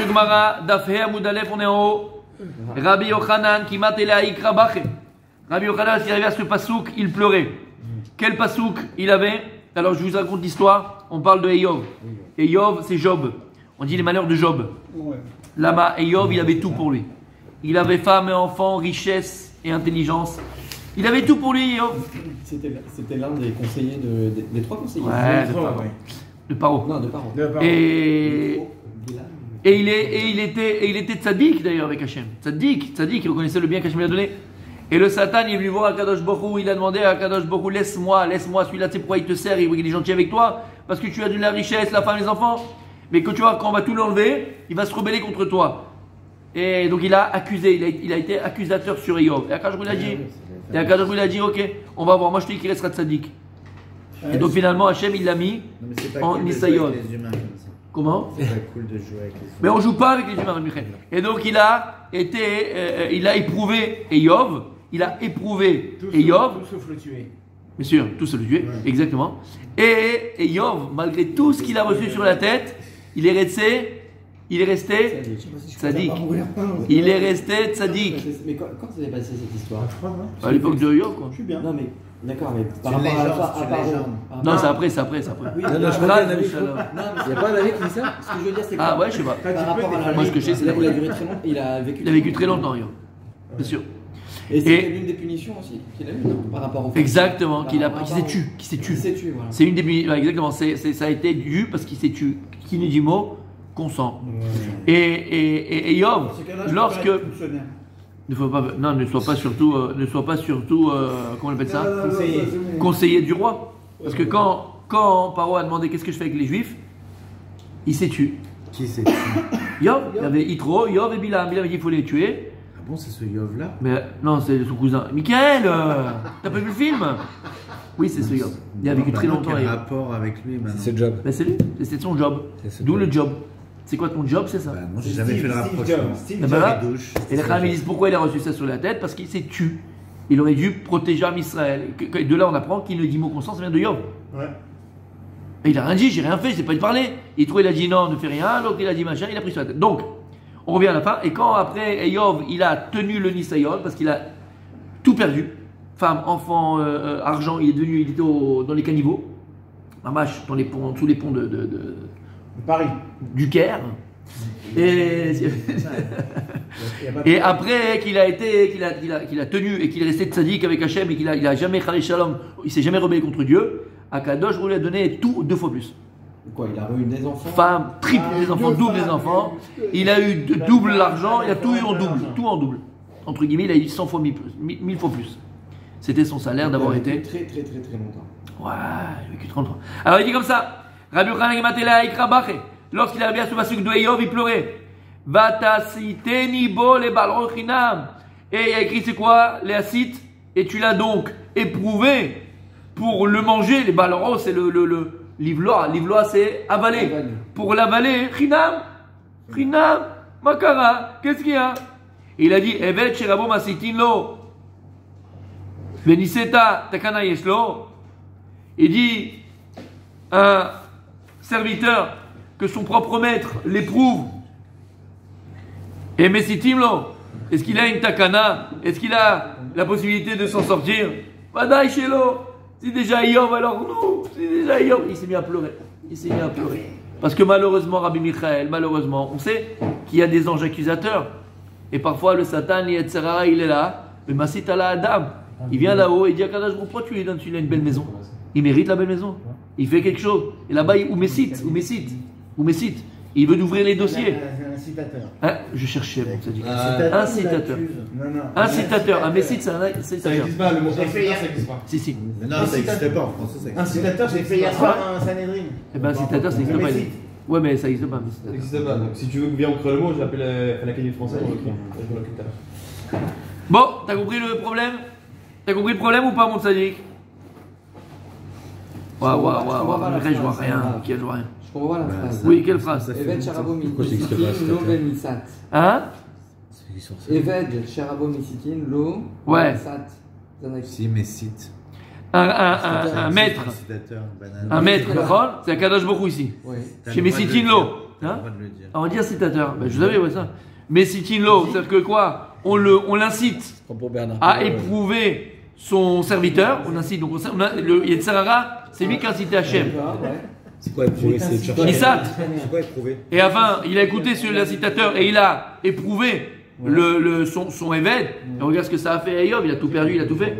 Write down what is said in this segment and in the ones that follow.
Gemara, Dafhe Amoud Aleph, on est en haut. Rabbi Yochanan, qui m'a Ikra Bache. Rabbi Yochanan, s'il arrivait à ce pasouk, il pleurait. Quel pasouk il avait? Alors je vous raconte l'histoire. On parle de Eyov. Eyov, c'est Job. On dit les malheurs de Job. Là-bas, Eyov, il avait tout pour lui. Il avait femme et enfants, richesse et intelligence. Il avait tout pour lui, Eyov. C'était l'un des conseillers des trois conseillers. Ouais, de Paro. Non, de Paro. Et il était tzaddik d'ailleurs avec Hachem. Tzaddik, il reconnaissait le bien qu'Hachem lui a donné. Et le Satan, il est venu voir Akadosh Borou, il a demandé à Akadosh Borou, laisse-moi, celui-là, tu sais pourquoi il te sert, il est gentil avec toi, parce que tu as de la richesse, la femme, les enfants. Mais que tu vois, quand on va tout l'enlever, il va se rebeller contre toi. Et donc il a accusé, il a été accusateur sur Eyov. Et Akadosh Borou il a dit, ok, on va voir, moi je te dis qu'il restera tzaddik. Et donc finalement, Hachem, il l'a mis en Nisayon. Comment? C'est pas cool de jouer avec les humains. Mais on joue pas avec les humains, Michel. Et donc il a éprouvé Eyov. Il a éprouvé Eyov. Tout sauf le tuer. Bien sûr, tout sauf le tuer, exactement. Et Eyov, malgré tout ce qu'il a reçu sur la tête, il est resté tzaddik. Il est resté tzaddik. Mais quand s'est passé cette histoire? À l'époque de Eyov, quoi. Je suis bien. Non, mais d'accord, mais par rapport à Paro. Non, c'est après. Oui, non, je crois qu'il y a un avis. Il n'y a pas un avis qui dit ça? Ce que je veux dire, c'est que. Ah ouais, je sais pas. Par rapport à Moi, ce que je sais, c'est il a duré très longtemps. Il a vécu très longtemps, Eyov. Bien sûr. Et c'était l'une des punitions aussi qu'il a eu, non? Par rapport au fait. Exactement, qui s'est tué. Voilà. C'est une des punitions, exactement. Ça a été dû parce qu'il s'est tué. Qui n'est du mot consent. Et Eyov, lorsque ne sois pas surtout, comment on appelle ça, conseiller du roi. Parce que quand Paro a demandé qu'est-ce que je fais avec les Juifs, il s'est tué. Qui s'est tué? Yov, il y avait Yitro, Yov et Bilam. Bilam dit qu'il faut les tuer. Ah bon, c'est ce Yov là? Mais non, c'est son cousin. Michael, t'as pas vu le film? Oui, c'est ce Yov. Il a vécu très longtemps. Quel rapport avec lui maintenant? C'est le job. Ben, c'est lui, c'est son job. D'où le job. C'est quoi ton job, c'est ça? Bah non, j'ai jamais fait le rapprochement. Et les Chachamim disent pourquoi il a reçu ça sur la tête? Parce qu'il s'est tué. Il aurait dû protéger Am Israël. De là, on apprend qu'il ne dit mot consent, ça vient de Yov. Ouais. Et il a rien dit, j'ai rien fait, je n'ai pas de parler. Il a dit non, ne fais rien. L'autre, il a dit machin, il a pris sur la tête. Donc, on revient à la fin. Et quand après, Yov, il a tenu le Nisayon, parce qu'il a tout perdu. Femme, enfant, argent, il était dans les caniveaux. Mamache, sous les ponts de Paris. Du Caire. Et après qu'il a tenu et qu'il est resté tzaddik avec Hachem et qu'il a jamais chalé shalom, il s'est jamais rebellé contre Dieu, Akadosh lui a donné tout 2 fois plus. Quoi, il a eu des enfants? Femme, triple des enfants, double des enfants. Il a eu double l'argent, il a tout eu en double, tout en double. Entre guillemets, il a eu 100 fois 1000 fois plus. C'était son salaire d'avoir été. Très longtemps. Ouais, il a vécu 30 ans. Alors il dit comme ça. Rabbi Yochanan Gematela Ikra Bache. Lorsqu'il arrivait à ce pasuk de Eyov, il pleurait. Vatasiteni bo le balron chinam. Et il y a écrit c'est quoi? Les acites. Et tu l'as donc éprouvé pour le manger. Les balron, c'est le livlois. Livlois, c'est avaler. Pour l'avaler, chinam. Chinam. Makara. Qu'est-ce qu'il y a? Et il a dit Evet sherabo masitin lo. Beniseta takana yeshlo. Il dit un serviteur que son propre maître l'éprouve. Et Messitimlo, est-ce qu'il a une takana? Est-ce qu'il a la possibilité de s'en sortir? Badaï Shelo, c'est déjà Yov, alors nous, c'est déjà Yov. Il s'est mis à pleurer. Parce que malheureusement, Rabbi Michael, on sait qu'il y a des anges accusateurs. Et parfois le Satan, il est là, le Masit ala Adam. Il vient là-haut et dit à Kadosh, pourquoi tu lui donnes celui-là une belle maison? Il mérite la belle maison. Il fait quelque chose. Et là-bas, ou Messit. Il veut ouvrir les dossiers. Un citateur. Hein, je cherchais, bon, ça dit. Un citateur. Non. Un citateur. Un Messit, c'est un Ça citateur. n'existe pas, le mot J'ai fait ça n'existe pas. Si. Mais non, ça n'existait pas en français. Ça un existait. citateur, j'ai fait hier soir un Sanhedrin. Eh ben, un citateur, ça n'existe pas. Ouais, mais ça n'existe pas. Ça n'existe pas. Donc si tu veux bien on crée le mot, je l'appelle l'Académie française. Je le tout à l'heure. Bon, t'as compris le problème? T'as compris le problème ou pas, mon sadique? Waouh, je vois rien. Je vois rien. Je comprends pas la phrase. Oui, quelle phrase? Eved Sharabo Pourquoi ça n'existe pas, Misitin Lo Bemisat. Hein? Eved Sharabo Misitin Lo Bemisat. Si, mais cite. Un maître. Un maître, d'accord? C'est un Kadosh Bokhu ici. Oui. Chez Messitin Lo. T'as Hein le droit de le dire. On va dire citateur. Ben, je savais, ouais, ça. Mais sitinlo, c'est-à-dire que quoi? On l'incite Pour Bernard. à éprouver son serviteur. On incite. Donc, le Yetzirara, c'est lui qui a incité Hachem. C'est quoi éprouver? C'est chercher. Issat. C'est quoi éprouver? Et avant, il a écouté sur l'incitateur et il a éprouvé son Eved. Et regarde ce que ça a fait à Eyob, il a tout perdu, il a tout fait.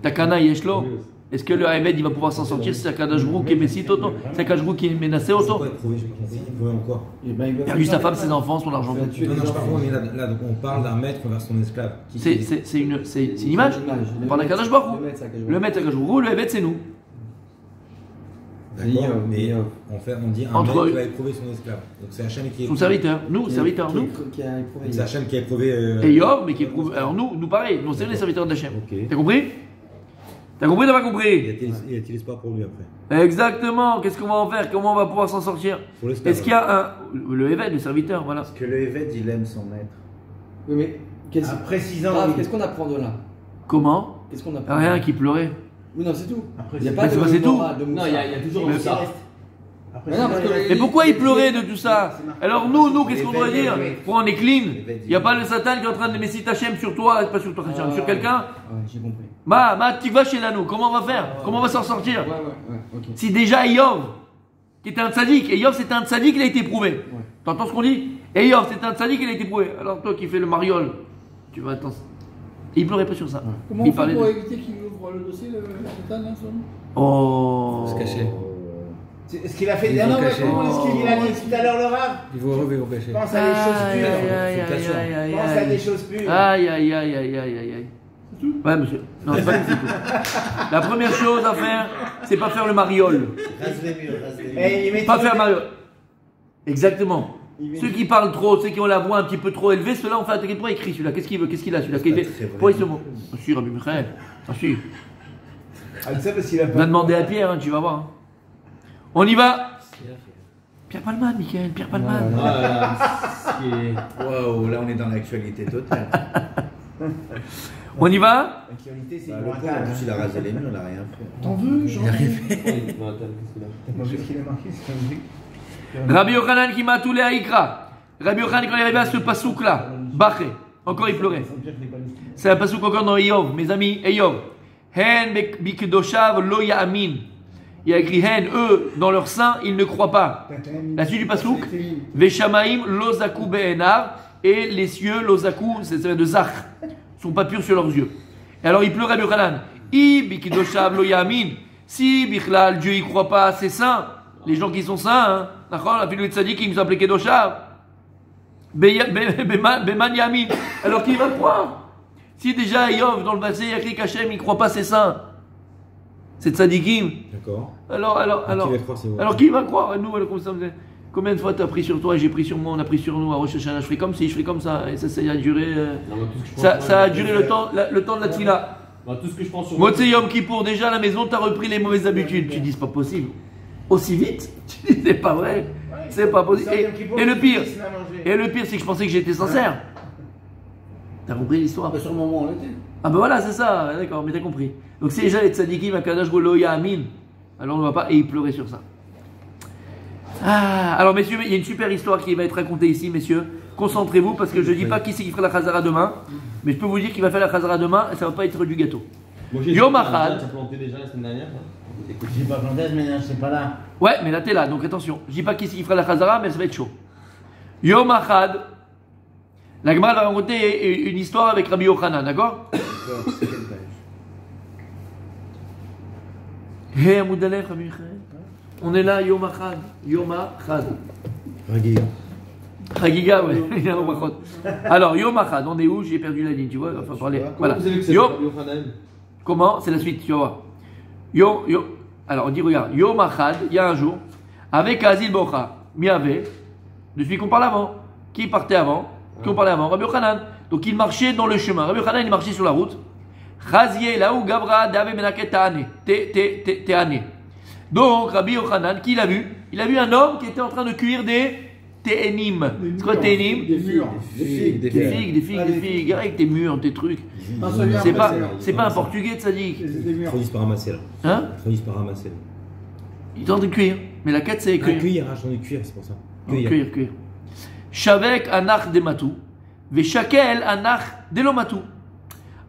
Takana Yeshlo. Est-ce que le Eved il va pouvoir s'en sortir? C'est Akadosh Baruch qui est Messit Auto, c'est Akadosh Baruch qui est menacé C'est Auto. quoi éprouver? J'ai pas compris. Éprouver encore. Il a perdu sa femme, ses enfants, son argent. Non, non, je parle mais là, donc on parle d'un maître vers son esclave. C'est une image. On parle d'Akadosh Baruch. Le maître Akadosh Baruch, le Eved c'est nous. D'accord, mais en fait, on dit un maître qui va éprouver son esclave. Donc c'est Hachem qui est. Son serviteur, nous, serviteur, nous. C'est Hachem qui a éprouvé. Et Yob, mais qui éprouve. Alors nous pareil, nous c'est les serviteurs d'Hachem. Ok. T'as compris? T'as compris, t'as pas Il compris? a t l'espoir pour lui après? Exactement, qu'est-ce qu'on va en faire? Comment on va pouvoir s'en sortir? Pour l'esclave. Est-ce qu'il y a le Eved, le serviteur, voilà. Parce que le Eved, il aime son maître. Oui, mais Après 6 ans, qu'est-ce qu'on apprend de là? Comment? Qu'est-ce qu'on apprend? Rien qui pleurait. Oui, non, c'est tout. Après, Il n'y a c'est- pas Mais de c'est pas- c'est tout. morale, de Non, il y a toujours Mais ça. Après, Mais non, parce que Mais pourquoi il pleurait de tout ça? Alors nous, qu'est-ce qu'on doit dire? Pourquoi on est clean? Il n'y a pas le Satan qui est en train de mettre Hachem sur toi, pas sur toi, Hachem, sur quelqu'un? Ouais, j'ai compris. Tu vas chez l'anneau, comment on va faire? Comment on va s'en sortir? Ouais, ok. Si déjà Eyob, qui était un tzaddik, Eyob c'était un tzaddik, il a été prouvé. T'entends ce qu'on dit? Eyob c'était un tzaddik, il a été prouvé. Alors toi qui fais le mariole, tu vas attendre. Il pleurait pas sur ça. Comment Il on fait parlait pour de- éviter qu'il ouvre le dossier, le Satan, là, son Oh. Se cacher. C'est ce qu'il a fait. Ils Ah non, vont mais cacher. comment est-ce qu'il a dit tout à l'heure, le rap? Il vous cacher. Pense à des choses Aïe, pures. aïe, aïe, Faut cacher. aïe, aïe, Pense à aïe. des choses pures. Aïe, aïe, aïe, aïe, aïe, aïe, aïe. Ouais, monsieur. Non, c'est pas tout, c'est tout. La première chose à faire, c'est pas faire le mariole. Rase les murs, rase les murs. Et il met Pas tout- faire le mariole. Exactement. Il met- Ceux qui parlent trop, ceux qui ont la voix un petit peu trop élevée, ceux-là, on fait attaquer. Pourquoi il crie celui-là? Qu'est-ce qu'il veut? Qu'est-ce qu'il a celui-là? C'est pas très vrai. Pourquoi il se moque? Ah si, Rabbi Michael. Ah si. Ah, ça parce qu'il a On pas. a demandé à Pierre, hein, tu vas voir. Hein. On y va. Pierre Palman, Michael, Pierre Palman. Waouh, là on est dans l'actualité totale. On y va. L'actualité, c'est Bah, une le pauvre, en plus, il a rasé les murs, il a rien fait. T'en veux, genre Il est arrivé. T'as pas vu ce qu'il a marqué, c'est un truc. Rabbi Yochanan qui m'a tous les haïkra. Rabbi Yochanan, quand il est arrivé à ce pasouk là, Baché, encore il pleurait. C'est un pasouk encore dans Eyob, mes amis, Eyob. Hen bikdoshav lo ya'amin. Il y a écrit Hen, eux, dans leur sein, ils ne croient pas. La suite du pasouk, Veshamaim lo zaku be'enar, et les cieux, lo zaku, c'est de zach, sont pas purs sur leurs yeux. Et alors il pleure Rabbi Yochanan. I bikdoshav lo ya'amin. Si Bichlal, Dieu, il croit pas à ses saints, les gens qui sont saints, hein. D'accord, la fille de Tzadik, qui nous appelait Kedoshav. Beman Yamin. Alors qui va croire? Si déjà Eyob dans le passé, il y a écrit qu'Hachem, il ne croit pas ses saints. C'est Tzadikim. D'accord. Alors, Qui va croire, c'est vous. alors qui va croire? Nous, alors, comme ça, combien de fois tu as pris sur toi, j'ai pris sur moi, on a pris sur nous à Rosh Hashanah, je ferai comme si, je ferai comme ça. Et ça a duré, ça a duré le temps de la tfila. Tout ce que je pense sur Motzei Yom Kippour, déjà à la maison, tu as repris les mauvaises habitudes. Tu dis, c'est pas possible. Aussi vite? Tu dis, c'est pas vrai. C'est pas possible. Et le pire, c'est que je pensais que j'étais sincère. T'as compris l'histoire? Sur le moment, on l'était. Ah ben voilà, c'est ça, d'accord, mais t'as compris. Donc c'est déjà les tzadikim, Akadash Lo Ya'amin. Alors on ne va pas, et il pleurait sur ça. Ah, alors messieurs, il y a une super histoire qui va être racontée ici, messieurs. Concentrez-vous, parce que je ne dis pas qui c'est qui fera la Khazara demain, mais je peux vous dire qu'il va faire la Khazara demain, et ça ne va pas être du gâteau. Yom Achad. Tu as planté déjà la semaine dernière. J'ai pas planté, mais je sais pas là. Ouais, mais là t'es là, donc attention. Je dis pas qui c'est qui fera la Khazara, mais ça va être chaud. Yom Achad. La Gemara va raconter une histoire avec Rabbi Yochanan, d'accord? D'accord, c'est quelle page? Hé, Amoud Aleph, Rabbi Yochanan. On est là, Yom Achad. Yom Achad. Raguiga. Chagiga, ouais. Il y a un brachot. Alors, Yom Achad, on est où? J'ai perdu la ligne, tu vois? Il va parler. Voilà. Vous avez vu que c'est Yom. Yochanan? Comment? C'est la suite, tu vas voir. Alors, on dit, regarde, Yom Achad, il y a un jour, avec Azil Bocha, Miavé, de celui qu'on parle avant. Qui partait avant? Qui on parlait avant? Rabbi Yochanan. Donc, il marchait dans le chemin. Rabbi Yochanan, il marchait sur la route. Chazié, là où Gabra, Dave Menaket Teane. Donc, Rabbi Yochanan, qui l'a vu? Il a vu un homme qui était en train de cuire des Ténim. C'est quoi Ténim? Des murs. Des figues. Avec tes murs, tes trucs. Un seul lien, C'est pas un portugais, Tzadik. des murs. Trop par ramasser là. Hein? Trop par ramasser là. Il est en train de cuire. Mais la quête, c'est Un cuire. cuir, j'en ai cuir, c'est pour ça. Cueillir. Shavek anach de matou, veshakel anach de lo matou.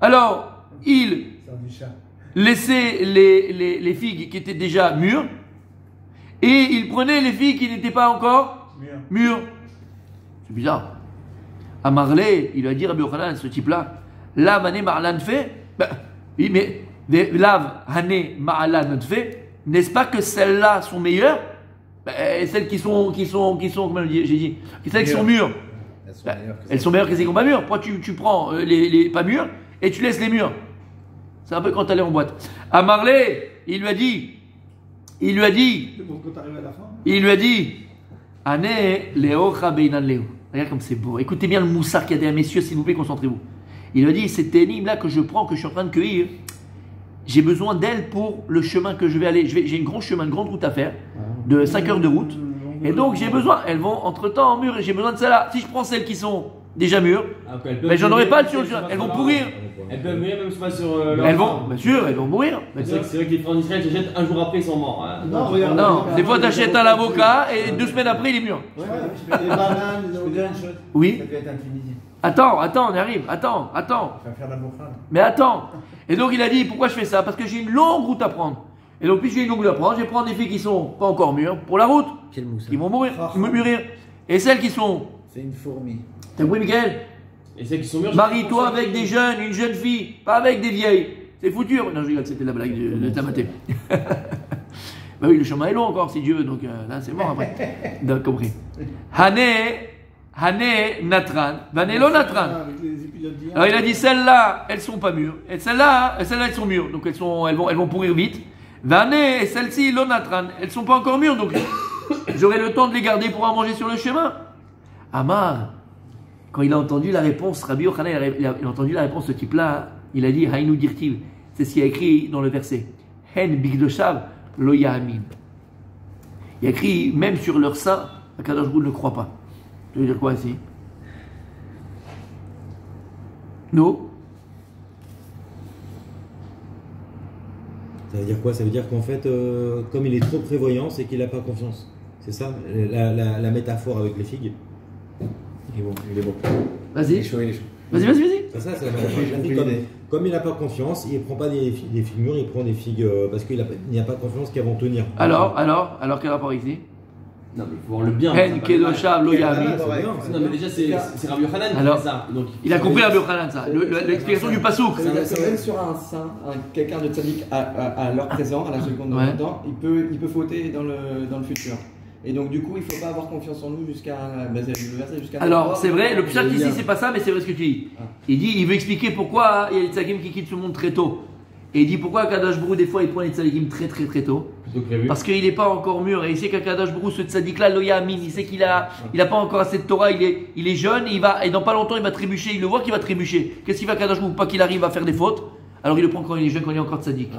Alors, il Sort du chat. laissait les figues qui étaient déjà mûres et il prenait les figues qui n'étaient pas encore mûres. C'est bizarre. À Marley, il a dit Rabbi Yochanan, ce type-là, la mané ma'alan fait, oui, mais lav hané ma'alan fait, n'est-ce pas que celles-là sont meilleures? Celles qui sont, comment j'ai dit, celles qui sont mûres. Elles sont meilleures que celles qui sont pas mûres. Pourquoi tu prends les pas mûres et tu laisses les mûres? C'est un peu quand t'allais en boîte. À Marley, il lui a dit, Ané Léocha Beinan Léo. Regarde comme c'est beau. Écoutez bien le moussard qu'il y a derrière, messieurs, s'il vous plaît, concentrez-vous. Il lui a dit, cette énigme-là que je prends, que je suis en train de cueillir, j'ai besoin d'elle pour le chemin que je vais aller. J'ai un grand chemin, une grande route à faire, de 5 heures de route. Et donc j'ai besoin, elles vont entre-temps en mûr, et j'ai besoin de celles-là. Si je prends celles qui sont déjà mûres, mais j'en aurai pas sur le chemin. Elles vont pourrir. Elles peuvent mourir même pas sur leur Elles vont, bien sûr, elles vont mourir. C'est vrai que les frères d'Israël s'achètent un jour après, ils sont morts. Hein. Non, des fois t'achètes un avocat et 2 semaines après il est mûr. Ouais, les bananes, je peux dire une chose. Oui. Ça peut être un Tunisien. Attends, on y arrive. Attends. Ça va faire la bourrade. Mais attends. Et donc il a dit, pourquoi je fais ça? Parce que j'ai une longue route à prendre. Et donc, puis j'ai une longue route à prendre, je vais prendre des filles qui sont pas encore mûres pour la route. Quel moussard. Qui vont mûrir. Et celles qui sont. C'est une fourmi. T'as compris, Michael? Et celles qui sont mûres. Marie-toi avec des jeunes, une jeune fille, pas avec des vieilles. C'est foutu. Non, je rigole, c'était la blague de Tamaté. Bah oui, le chemin est long encore, si Dieu veut, donc là c'est mort après. Donc, compris. Hané Natran, Vanelo Natran. Alors il a dit celles-là, elles sont pas mûres. Et celles-là, elles sont mûres. Donc elles vont pourrir vite. Vané et celles-ci, Lonatran, elles sont pas encore mûres. Donc j'aurai le temps de les garder pour en manger sur le chemin. Amar, quand il a entendu la réponse, Rabbi Yochanan, il a entendu la réponse de ce type-là, il a dit Haïnou dirtiv. C'est ce qu'il y a écrit dans le verset. Hen bigdoshav lo yamin. Il y a écrit même sur leur sein, Akadosh Baruch Hu ne croit pas. Ça veut dire quoi ici? Non. Ça veut dire quoi? Ça veut dire qu'en fait, comme il est trop prévoyant, c'est qu'il n'a pas confiance. C'est ça la métaphore avec les figues. Il est bon. Vas-y. Vas-y. C'est ça, c'est la métaphore. Comme il n'a pas confiance, il ne prend pas des figues mûres, il prend des figues parce qu'il n'y a pas confiance qu'elles vont tenir. Alors, quel rapport ici? Non, mais il faut voir le bien. Hen kedoshav lo yamin. Non, mais déjà, c'est Rabbi Yochanan qui Alors, fait ça. Donc, il a compris Rabbi Yochanan ça. L'explication du pasouk. C'est même sur un saint, quelqu'un de tzaddik à l'heure présent, à la seconde de temps, il peut fauter dans le futur. Et donc du coup, il ne faut pas avoir confiance en nous jusqu'à le verset jusqu'à. Alors c'est vrai, le pshat ici c'est pas ça, mais c'est vrai ce que tu dis. Il veut expliquer pourquoi il y a des tzadikim qui quittent ce monde très tôt. Et il dit pourquoi Kadosh Baruch Hu des fois il prend les tzadikim très tôt. Parce qu'il n'est pas encore mûr et il sait qu'Akadosh Baruch Hu, ce tzadik là, Loya Amin, il sait qu'il a pas encore assez de Torah, il est jeune et dans pas longtemps il va trébucher, il le voit qu'il va trébucher. Qu'est-ce qu'il va Akadosh Baruch Hu? Pas qu'il arrive à faire des fautes, alors il le prend quand il est jeune, quand il est encore tzadik.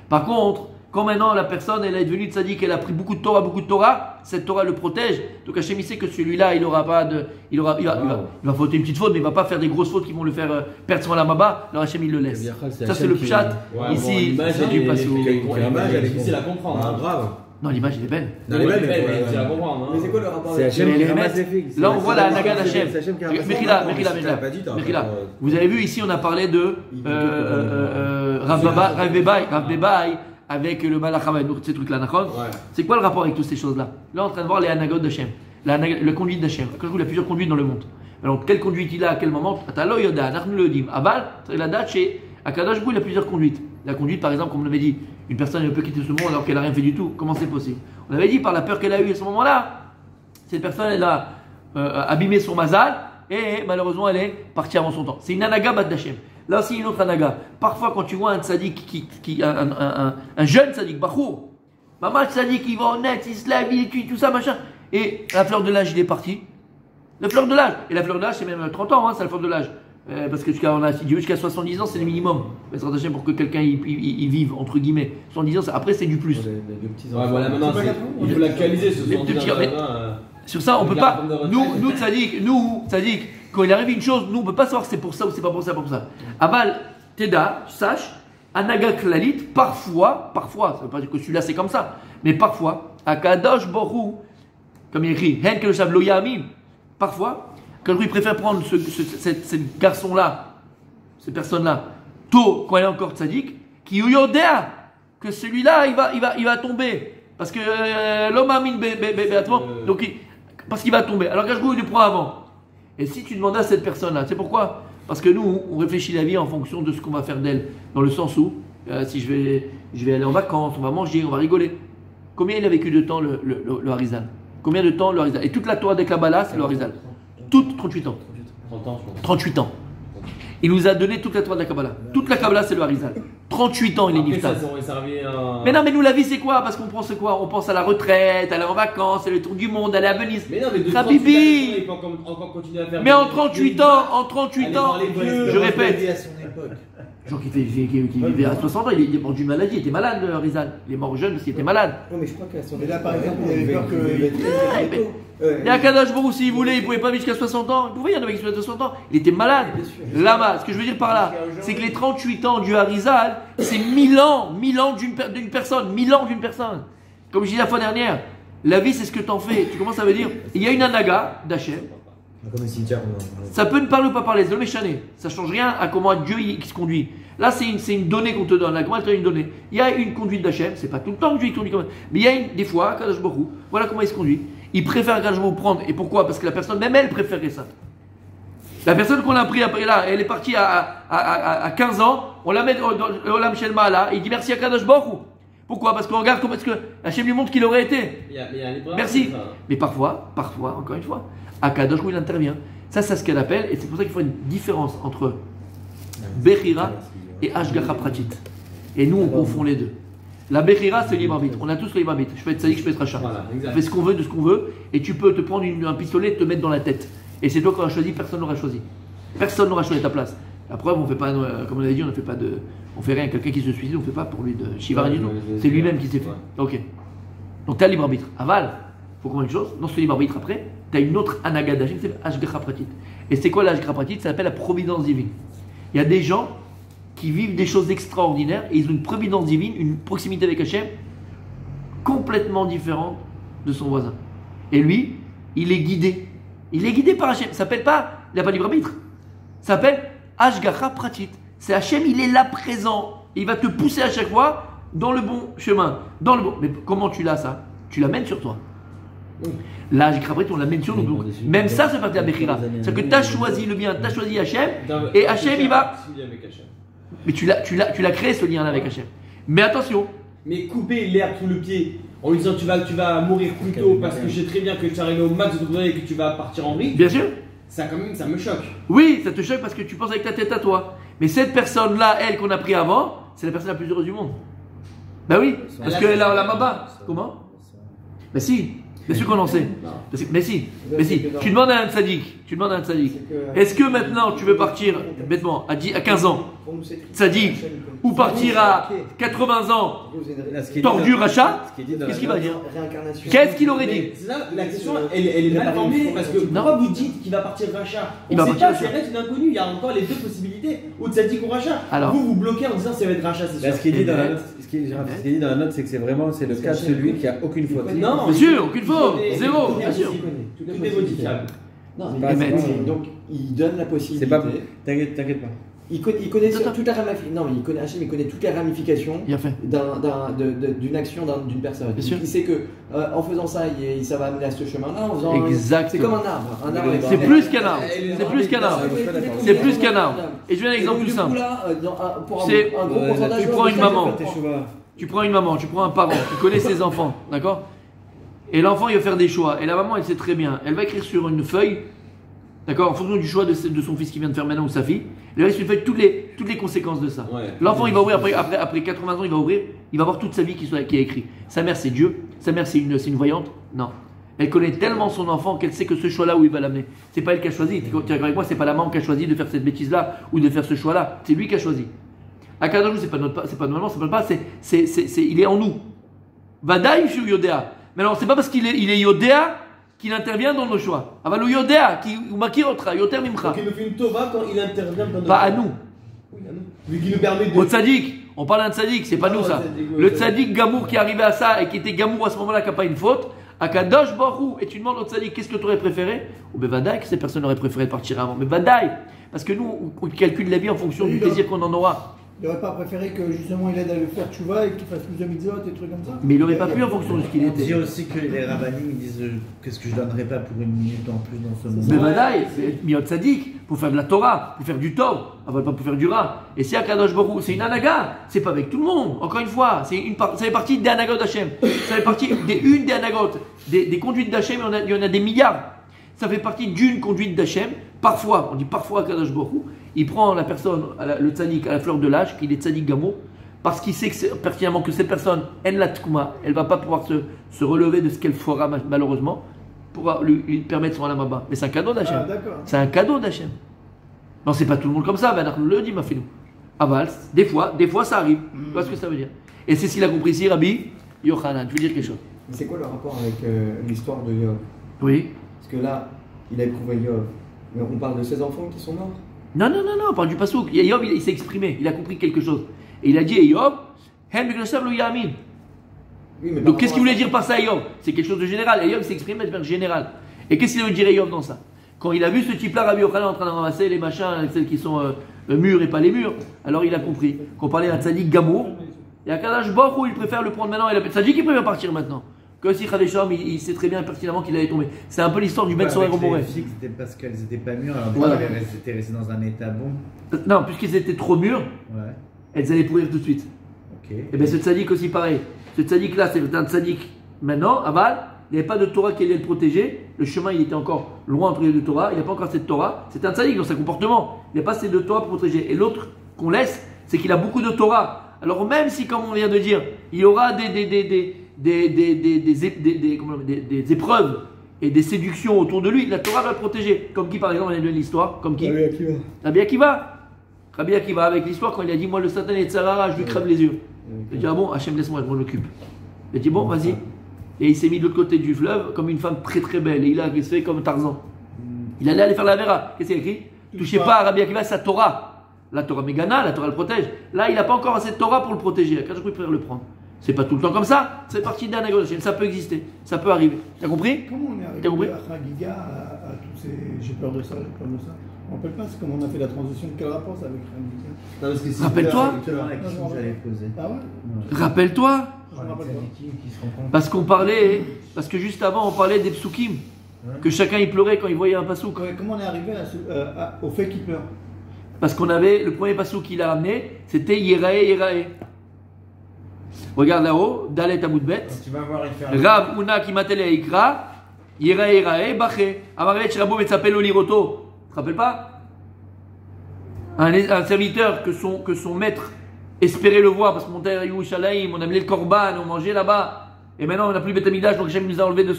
Par contre, quand maintenant la personne elle est devenue tzadik, elle a pris beaucoup de Torah, cette Torah le protège. Donc Hachem il sait que celui-là il va fauter une petite faute, mais il va pas faire des grosses fautes qui vont le faire perdre son lamaba. Alors Hachem il le laisse. Ça c'est le pshat. Ici c'est du pasouk. L'image elle est difficile à comprendre. Grave. Non, l'image elle est belle. Non, elle est belle, mais difficile à comprendre. Mais c'est quoi le rapport C'est avec Hachem qui ramasse les figues. Là on voit la Naga d'Hachem. Mechila. Vous avez vu ici on a parlé de Rav Bebaï avec le Malach Hamed, ces trucs-là, d'accord? C'est quoi le rapport avec toutes ces choses-là? Là, on est en train de voir les anagotes d'Hachem, le conduite d'Hachem. Il y a plusieurs conduites dans le monde. Alors, quelle conduite il a à quel moment? Atalo Yoda, Narnu le Dim. Abal, la date chez Akadosh Baruch Hu, il a plusieurs conduites. La conduite, par exemple, comme on avait dit, une personne ne peut quitter ce monde alors qu'elle n'a rien fait du tout. Comment c'est possible? On avait dit par la peur qu'elle a eue à ce moment-là, cette personne, elle a abîmé son mazal et malheureusement, elle est partie avant son temps. C'est une anaga bat d'Hachem. Là aussi, une autre anaga. Parfois, quand tu vois un tzaddik, un jeune tzaddik, bachour, maman tzaddik, il va honnête, il se lève, il étudie, tout ça, machin, et la fleur de l'âge, il est parti. La fleur de l'âge. Et la fleur de l'âge, c'est même 30 ans, c'est la fleur de l'âge. Parce que jusqu'à 70 ans, c'est le minimum. Pour que quelqu'un il vive, entre guillemets. 70 ans, après, c'est du plus. Voilà, maintenant, il faut l'actualiser, ce sont sur ça, on peut pas. Nous, tzaddik, quand il arrive une chose, nous, on peut pas savoir si c'est pour ça ou c'est pas pour ça, Aval, Teda, sache, Anaga Klalit, parfois, ça veut pas dire que celui-là c'est comme ça, mais parfois, Akadosh Baruch Hu, comme il est écrit, Hen Keloshav Lo Ya'amim. Parfois, quand il préfère prendre ce garçon-là, cette personne-là, tôt, quand il est encore tzaddik, qui yodea, que celui-là, il va tomber. Parce que l'homme amin donc parce qu'il va tomber. Alors Gashgou, il le prend avant. Et si tu demandes à cette personne-là, c'est pourquoi? Parce que nous, on réfléchit la vie en fonction de ce qu'on va faire d'elle. Dans le sens où, si je vais aller en vacances, on va manger, on va rigoler. Combien il a vécu de temps le Harizal? Combien de temps le Harizal? Et toute la Torah des Kabbalah, c'est le Harizal. Toute 38 ans. 38 ans. Il nous a donné toute la Torah de la Kabbalah. Toute la Kabbalah, c'est le Harizal. 38 ans, il est niftar. Mais non, mais nous, la vie, c'est quoi? Parce qu'on pense quoi? On pense à la retraite, aller en vacances, aller le tour du monde, aller à Venise. Mais non, mais de Habibi. il peut encore continuer à faire. Mais en 38 ans, je répète. à son époque. Genre qui vivait à 60 ans, il est mort d'une maladie, il était malade, le Harizal. Il est mort jeune parce qu'il était malade. Non, mais je crois qu'à son Mais là, par exemple, il avait peur que. Et à Kadosh Baruch, s'il voulait, il pouvait pas vivre jusqu'à 60 ans. Il pouvait, il y en avait qui jusqu'à 60 ans. Il était malade. Lama, ce que je veux dire par là, c'est que les 38 ans du Harizal, c'est 1000 ans d'une personne, 1000 ans d'une personne. Comme je disais la fois dernière, la vie, c'est ce que t'en fais. Tu commences à me dire, il y a une anaga d'Hachem. Comme un cimetière. Ça peut ne parler ou pas parler, c'est le méchané. Ça ne change rien à comment Dieu qui se conduit. Là, c'est une donnée qu'on te donne. Là, comment elle te donne une donnée? Il y a une conduite d'Hachem, c'est pas tout le temps que Dieu il conduit comme ça. Mais il y a des fois, Kadosh Baruch Hu, voilà comment il se conduit. Il préfère Kadosh Baruch Hu prendre. Et pourquoi? Parce que la personne, même elle préférait ça. La personne qu'on a pris après là, elle est partie à 15 ans, on la met dans l'Olam Shel Ma'ala, et il dit merci à Kadosh Baruch Hu. Pourquoi? Parce qu'on regarde comment est-ce que Hachem lui montre qu'il aurait été. Merci. Mais parfois, encore une fois, Akadosh Baruch Hu il intervient. Ça, c'est ce qu'elle appelle, et c'est pour ça qu'il faut une différence entre Bechira et Ashgacha Pratit. Et nous, on confond les deux. La Bechira, c'est le libre arbitre. On a tous le libre arbitre. Je peux être sadique, je peux être rachat. On fait ce qu'on veut de ce qu'on veut, et tu peux te prendre un pistolet et te mettre dans la tête. Et c'est toi qui auras choisi, personne n'aura choisi. Personne n'aura choisi ta place. La preuve, on fait pas, comme on avait dit, on fait rien. Quelqu'un qui se suicide, on fait pas pour lui de Shiva du tout. C'est lui-même qui s'est fait. Ok. Donc tu as le libre arbitre. Aval, il faut comprendre une chose. Dans ce libre arbitre, après, tu as une autre anaga d'Hachem, c'est l'Ashgacha Pratit. Et c'est quoi l'Ashgacha Pratit? Ça s'appelle la providence divine. Il y a des gens qui vivent des choses extraordinaires et ils ont une providence divine, une proximité avec Hachem complètement différente de son voisin. Et lui, il est guidé. Il est guidé par Hachem. Ça s'appelle pas, il n'a pas de libre arbitre. Ça s'appelle Ashgacha Pratit. C'est Hachem, il est là présent. Il va te pousser à chaque fois dans le bon chemin. Mais comment tu l'as ça? Tu l'amènes sur toi. L'Ashgacha Pratit, on l'amène sur nous. Même ça, c'est pas de la Bechira. C'est que tu as choisi le bien, tu as choisi Hachem. Et Hachem, il va. Mais tu l'as créé ce lien-là avec Hachem. Mais attention. Mais couper l'herbe sous le pied en lui disant tu vas mourir plus tôt parce que je sais très bien que tu arrives au max de ton et que tu vas partir en vrille. Bien sûr. Ça, quand même, ça me choque. Oui, ça te choque parce que tu penses avec ta tête à toi. Mais cette personne-là, elle qu'on a pris avant, c'est la personne la plus heureuse du monde. Ben oui, parce qu'elle a la maba. Comment? Ben si. Bien sûr qu'on en sait. Mais si. Tu demandes à un tzaddik. Est-ce que maintenant tu veux partir, bêtement, à 15 ans, tzaddik, ou partir à 80 ans, tordu rachat? Qu'est-ce qu'il va dire? Qu'est-ce qu'il aurait dit? La question, elle est mal formulée parce que pourquoi vous dites qu'il va partir rachat? On ne sait pas, c'est reste une inconnue. Il y a encore les deux possibilités, ou tzaddik ou rachat. Vous bloquez en disant ça va être rachat, c'est sûr. Ce qui est dit dans la note, c'est que c'est le cas de celui qui a aucune faute. Non, bien sûr, aucune faute. Zéro, bien sûr. Tout est modifiable. Non, donc il donne la possibilité. T'inquiète pas. Il connaît toute la ramification. Non, mais il connaît Hachem, il connaît toutes les ramifications d'une action d'une personne. Bien sûr. Il sait que en faisant ça, ça va amener à ce chemin-là. Exactement. C'est comme un arbre. C'est plus qu'un arbre. C'est plus qu'un arbre. Et je vais un exemple plus simple. Tu prends une maman, tu prends un parent qui connaît ses enfants, d'accord? Et l'enfant, il va faire des choix. Et la maman, elle sait très bien. Elle va écrire sur une feuille, d'accord, en fonction du choix de son fils qui vient de faire maintenant ou sa fille. Elle va écrire sur une feuille toutes les conséquences de ça. Ouais. L'enfant, il va ouvrir après 80 ans, il va ouvrir, il va voir toute sa vie qui est écrit. Sa mère, c'est Dieu. Sa mère, c'est une voyante. Non. Elle connaît tellement son enfant qu'elle sait que ce choix-là, où il va l'amener. C'est pas elle qui a choisi. Tu es d'accord avec moi? C'est pas la maman qui a choisi de faire cette bêtise-là ou de faire ce choix-là. C'est lui qui a choisi. À Kadosh, c'est pas normalement, il est en nous. Vadaï shu yodea. Mais alors, c'est pas parce qu'il est Yodéa qu'il intervient dans nos choix. Avalou Yodéa, qui makirotcha, yoter mimcha. Donc il nous fait une tova quand il intervient dans nos choix. Pas à nous. Oui, à nous. Vu qu'il nous permet de. Au tzaddik, on parle d'un tzaddik, c'est pas nous ça. Le tzaddik Gamour qui est arrivé à ça et qui était Gamour à ce moment-là, qui n'a pas une faute, Akadosh Baruch Hu, et tu demandes au tzaddik, qu'est-ce que tu aurais préféré? Ou Bevadaï, que ces personnes auraient préféré partir avant. Mais Bevadaï, parce que nous, on calcule la vie en fonction du plaisir qu'on en aura. Il n'aurait pas préféré que justement il aide à le faire tchouva et qu'il fasse plus de mitzvot et trucs comme ça. Mais il n'aurait pas pu en fonction de ce qu'il On était. dit aussi que les rabbinim ils disent qu'est-ce que je donnerais pas pour une minute en plus dans ce monde. Mais Bevadaï, c'est Miot Tzadik, pour faire de la Torah, pour faire du Tov, pas pour faire du Ra. Et si Akadosh Baruch Hu, c'est une anaga, c'est pas avec tout le monde. Encore une fois, ça fait partie des anagotes d'Hachem. Ça fait partie des anagotes, des conduites d'Hachem, il y en a des milliards. Ça fait partie d'une conduite d'Hachem. Parfois, on dit parfois Akadosh Baruch Hu, il prend la personne, le tzaddik à la fleur de l'âge, qu'il est tzaddik gamo, parce qu'il sait pertinemment que cette personne, elle la tkouma, elle va pas pouvoir se relever de ce qu'elle fera malheureusement, pour lui permettre son alamaba. Mais c'est un cadeau d'Hachem. Ah, C'est un cadeau d'Hachem. Non, c'est pas tout le monde comme ça, ben le dit, m'a fait nous. Aval, des fois ça arrive. Tu vois ce que ça veut dire? Et c'est ce qu'il a compris ici, Rabbi Yochanan. Tu veux dire quelque chose? Mais c'est quoi le rapport avec l'histoire de Yov? Oui. Parce que là, il a éprouvé Yov. Mais on parle de ses enfants qui sont morts. Non, on parle du pasouk. Yov, il s'est exprimé, il a compris quelque chose. Et il a dit, Yov, donc qu'est-ce qu'il voulait dire par ça, Yov? C'est quelque chose de général. Et Yov s'est exprimé de manière générale. Et qu'est-ce qu'il veut dire Yov dans ça? Quand il a vu ce type-là, Rabbi Yochanan, en train de ramasser les machins, celles qui sont mûrs et pas les mûrs, alors il a compris qu'on parlait d'un tzaddik gamour. Et à Kadash Baruch Hu, il préfère le prendre maintenant. Et le tzaddik, il préfère partir maintenant. Que si Khadesham, il sait très bien pertinemment qu'il allait tomber. C'est un peu l'histoire du Ben Soré Romoré. C'était parce qu'elles n'étaient pas mûres, alors Voilà. elles étaient restées dans un état bon. Non, puisqu'ils étaient trop mûrs, Ouais, elles allaient pourrir tout de suite. ok. Et bien ce tzaddik aussi pareil. Ce tzaddik là, c'est un tzaddik maintenant, aval, il n'y avait pas de Torah qui allait le protéger. Le chemin, il était encore loin entre les deux Torah. Il n'y a pas encore cette Torah. C'est un tzaddik dans son comportement. Il n'y a pas ces deux Torah pour protéger. Et l'autre qu'on laisse, c'est qu'il a beaucoup de Torah. Alors même si, comme on vient de dire, il y aura des épreuves et des séductions autour de lui, la Torah va le protéger. Comme qui, par exemple, on a donné l'histoire? Comme qui? Rabbi Akiva. Rabbi Akiva, avec l'histoire, quand il a dit, moi le Satan est Tzarara, je lui crève les yeux. Il a dit, ah bon, Hachem, laisse-moi, je m'en occupe. Il a dit, bon, vas-y. Et il s'est mis de l'autre côté du fleuve comme une femme très très belle. Et il a fait comme Tarzan. Il allait aller faire la vera. Qu'est-ce qu'il a écrit? Touchez pas à Rabbi Akiva, sa Torah. La Torah Mégana, la Torah le protège. Là, il n'a pas encore assez de Torah pour le protéger. Quand je préfère le prendre. C'est pas tout le temps comme ça. C'est partie d'un négociation. Ça peut exister. Ça peut arriver. T'as compris? Comment on est arrivé à Chagiga, à tous ces. J'ai peur de ça, j'ai peur de ça. On ne rappelle pas comment on a fait la transition. Quel rapport ça avec Chagiga? Rappelle-toi. C'est la question que j'allais poser. Ah ouais? Rappelle-toi. Je me rappelle pas. Parce qu'on parlait. Parce que juste avant, on parlait des psukim. Que chacun y pleurait quand il voyait un pasouk. Comment on est arrivé au fait qu'il pleure? Parce qu'on avait. Le premier pasouk qu'il a amené, c'était Yerae Yerae. Regarde là-haut, Dalet Amoudbet. Tu vas voir, il fait Rav Una qui m'attelle Ikra, Yerae Yerae, Baché. Amaret Shrabo Metzape Loliroto. Tu te rappelles pas? Un serviteur que son maître espérait le voir parce qu'on montait à Yerushalayim, on amenait le korban, on mangeait là-bas. Et maintenant on n'a plus le Beth Amikdash, donc Hachem nous a enlevé de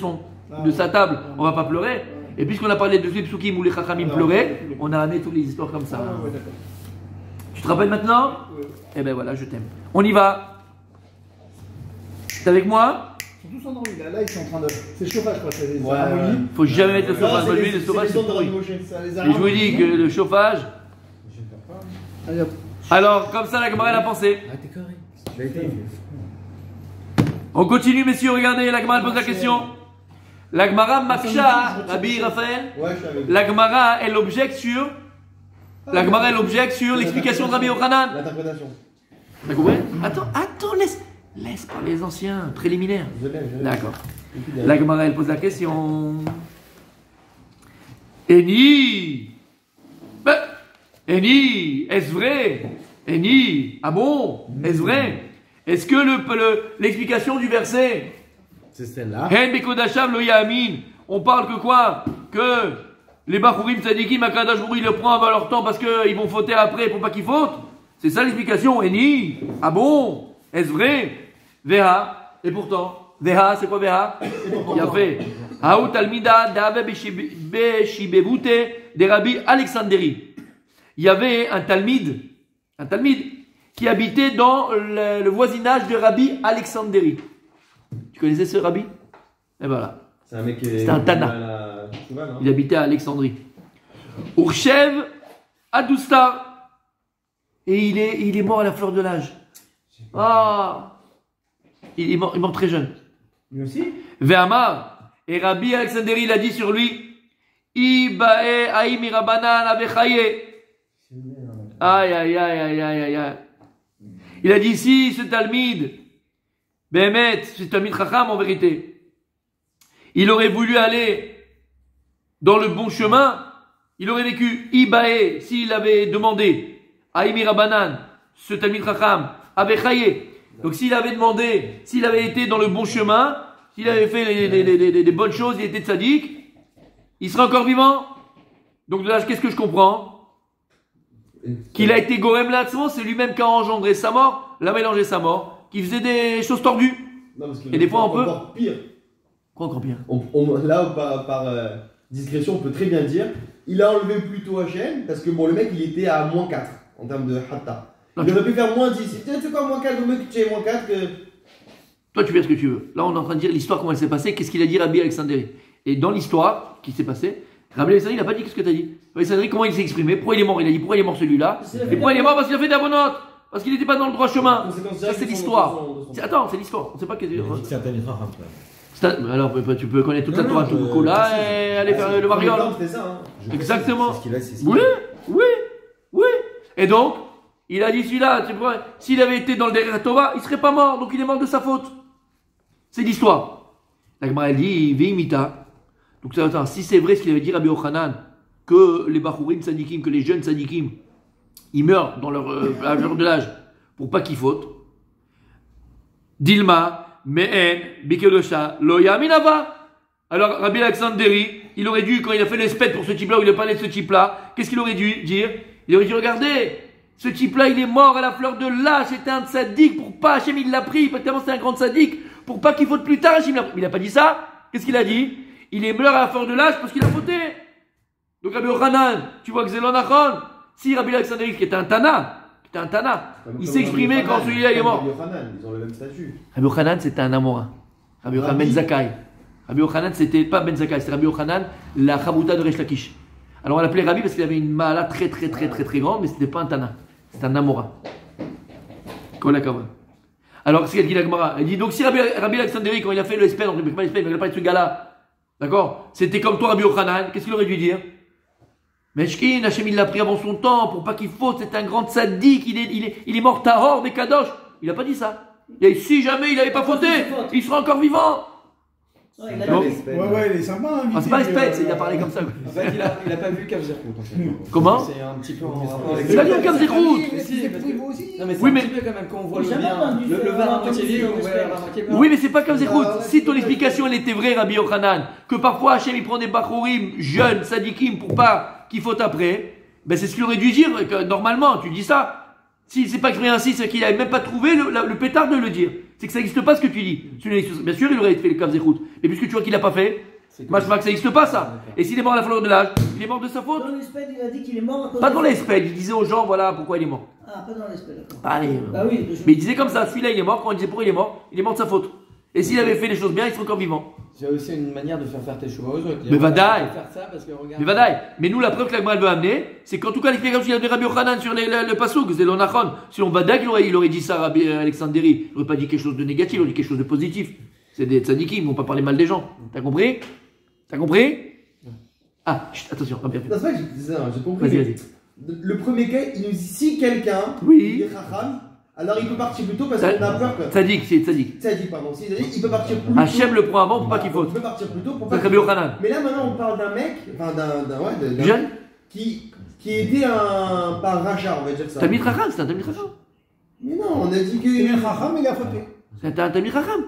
sa table. On va pas pleurer. Et puisqu'on a parlé de ces psukim où les Chachamim pleuraient, on a amené toutes les histoires comme ça. Ah ouais, d'accord. Tu te rappelles maintenant? Eh ben voilà, je t'aime. On y va. T'es avec moi? Ils sont tous endormis. Là, ils sont en train de. C'est le chauffage, quoi. C'est les Ouais, harmonies. Faut jamais mettre le chauffage dans l'huile, le chauffage c'est pourri. Ça les Et je vous dis que le chauffage. Allez hop. Alors, comme ça, la Gemara elle a pensé. Ah, t'es correct. On continue, messieurs, regardez, la Gemara elle pose la question. La Gemara Maksha, Rabbi Raphaël. Ouais, je savais. La Gemara elle objecte sur. La Gemara elle objecte sur l'explication de Rabbi Yochanan. L'interprétation. T'as compris? Attends, laisse parler les anciens, préliminaires. Je l'ai. D'accord. La Gemara elle pose la question. Eni, est-ce vrai? Eni, ah bon? Est-ce vrai? Est-ce que l'explication du verset C'est celle-là. Hen bekodashav lo yamin, on parle que quoi? Que les bachurim tzadikim akadosh baruch Hu, il le prend avant leur temps parce qu'ils vont fauter après pour pas qu'ils fautent? C'est ça l'explication. Eni, ah bon? Est-ce vrai? Veha, et pourtant, Veha, c'est quoi Veha? Il a fait Haou Talmida Dave Beshibevute de Rabbi Alexandri. Il y avait un talmid qui habitait dans le voisinage de Rabbi Alexandri. Tu connaissais ce Rabbi? Et voilà. C'est un mec qui est. C'était un Tana. Il habitait à Alexandrie. Urshev Adousta. Et il est mort à la fleur de l'âge. Ah! Il est mort très jeune. Lui aussi? Ve'amar, Et Rabbi Alexanderi, il a dit sur lui, Ibae Aïmi Rabanan Avechaye. Aïe, aïe, aïe, aïe, aïe, aïe. Il a dit, si ce Talmid, Behemet, ce Talmid Chacham en vérité, il aurait voulu aller dans le bon chemin, il aurait vécu Ibae, s'il avait demandé Aïmi Rabanan, ce Talmid Chacham, Avechaye. Donc s'il avait demandé, s'il avait été dans le bon chemin, s'il avait fait les bonnes choses, il était tzaddik, il serait encore vivant. Donc de là, qu'est-ce que je comprends? Qu'il a été Gorem Latzmo, c'est lui-même qui a engendré sa mort, l'a mélangé sa mort, qui faisait des choses tordues. Non, parce que et des fois on peut. Encore pire. Quoi encore pire? Là, par discrétion, on peut très bien dire, il a enlevé plutôt Hachem, parce que bon, le mec il était à moins 4 en termes de Hatta. Il aurait pu faire moins 10. Tu sais quoi, moins 4, vaut mieux que tu aies moins 4 que. Toi, tu fais ce que tu veux. Là, on est en train de dire l'histoire, comment elle s'est passée, qu'est-ce qu'il a dit Rabbi Alexanderi. Et dans l'histoire qui s'est passée, Rabbi Alexanderi, il n'a pas dit ce que tu as dit. Rabbi Alexanderi, comment il s'est exprimé? Pourquoi il est mort? Il a dit pourquoi il est mort celui-là? Et pourquoi il est mort? Parce qu'il a fait d'abonnotes. Parce qu'il n'était pas dans le droit chemin. Ça, c'est l'histoire. Attends, c'est l'histoire. On ne sait pas qu'est-ce que c'est. Alors, tu peux connaître toute la Torah, tout le coup là, et aller faire le mariole. Exactement. Oui, oui, oui. Et donc, il a dit celui-là, s'il avait été dans le derrière Torah, il ne serait pas mort, donc il est mort de sa faute. C'est l'histoire. La Gemara elle dit, Veimita. Donc attends, si c'est vrai ce qu'il avait dit Rabbi Yochanan, que les Bachurim Tzadikim, que les jeunes Tzadikim, ils meurent dans leur de l'âge pour pas qu'ils fautent. Dilma, Me'en, Bikedosha, Loya Minava. Alors Rabbi Alexanderi, il aurait dû, quand il a fait l'espèce pour ce type-là, où il a parlé de ce type-là, qu'est-ce qu'il aurait dû dire? Il aurait dû regardez. Ce type-là, il est mort à la fleur de l'âge, c'était un tzaddik, pour pas, Hachem il l'a pris, tellement c'était un grand tzaddik, pour pas qu'il faute plus tard, Hachem l'a pris. Il n'a pas dit ça. Qu'est-ce qu'il a dit? Il est mort à la fleur de l'âge parce qu'il a fauté. Donc Rabbi Yochanan, tu vois que c'est l'onachon. Si Rabbi Alexanderi, qui était un Tana, il s'est exprimé quand celui-là il est mort. Ils ont le même statut. Rabbi Yochanan, c'était un Amorin. Rabbi Yochanan Ben Zakkai. Rabbi Yochanan, c'était pas Ben Zakkai, c'était Rabbi Yochanan, la Chabouta de Resh Lakish. Alors on l'appelait Rabbi parce qu'il avait une mala très grande, mais c'était pas un Tana. C'est un Amora. Alors, c'est ce qu'elle dit la Gemara. Elle dit donc, si Rabbi Alexanderi, quand il a fait le espèce, il a parlé de ce gars-là, d'accord, c'était comme toi, Rabbi Yochanan, qu'est-ce qu'il aurait dû dire? Meshkin, Hachem, il l'a pris avant son temps, pour pas qu'il faute, c'est un grand tzaddik, il est mort tahor, mais kadosh. Il a pas dit ça. Il a dit, si jamais il n'avait pas fauté, il sera encore vivant. Ouais, il est sympa. C'est pas l'espèce, il a parlé comme ça. En fait, il a pas vu Kav Zerhout. En fait. Comment? C'est un petit peu en rapport avec. C'est pas bien Kav Zerhout. Non, mais c'est un petit peu quand même quand on voit le verre à moitié vide, on voit le verre à moitié plein. Oui, mais c'est pas Kav Zerhout. Si ton explication elle était vraie, Rabbi Yochanan, que parfois Hachem il prend des Bachurim jeunes, sadikim, pour pas qu'il faute après, ben c'est ce qu'il aurait dû dire, que normalement, tu dis ça. Si c'est pas exprimé ainsi, c'est qu'il n'avait même pas trouvé le pétard de le dire. C'est que ça n'existe pas ce que tu dis. Bien sûr, il aurait fait le Kav Zerhout. Mais puisque tu vois qu'il l'a pas fait, Machma que ça n'existe pas ça. Et s'il est mort à la fleur de l'âge, il est mort de sa faute. Dans l'espèce, il a dit qu'il est mort. Pas dans l'espèce, il disait aux gens voilà pourquoi il est mort. Ah, pas dans l'espèce, d'accord. Allez. Bah oui, mais il disait comme ça, celui-là il est mort, quand il disait pourquoi il est mort de sa faute. Et s'il avait fait les choses bien, il serait encore vivant. C'est aussi une manière de faire tes choix aux autres. Mais vadaï. Mais vadaï. Mais nous, la preuve que la Gemara veut amener, c'est qu'en tout cas, l'explication qu'il a de Rabbi Yochanan sur le pasouk, c'est l'onachon. Selon Vadaï, il aurait dit ça à Rabbi Alexanderi. Il n'aurait pas dit quelque chose de négatif, il aurait dit quelque chose de positif. C'est des tzadikim, ils ne vont pas parler mal des gens. T'as compris? Ah, chut, attention. Non, c'est pas que j'ai compris. Vas-y. Le premier cas, il nous dit si quelqu'un est chacham, alors il peut partir plus tôt parce qu'on a peur que. Tzadik, c'est tzadik. Tzadik, pardon. Il peut partir plus tôt. Hachem le prend avant pour pas qu'il faute. Il peut partir plus tôt pour pas. Rabbi Yochanan. Mais là maintenant on parle d'un mec, enfin d'un jeune qui était pas un rachat, on va dire ça. Tamid Chacham, c'est un Tamid Chacham. Mais non, on a dit que. Il est Chacham, il a fauté. C'est un Tamid Chacham.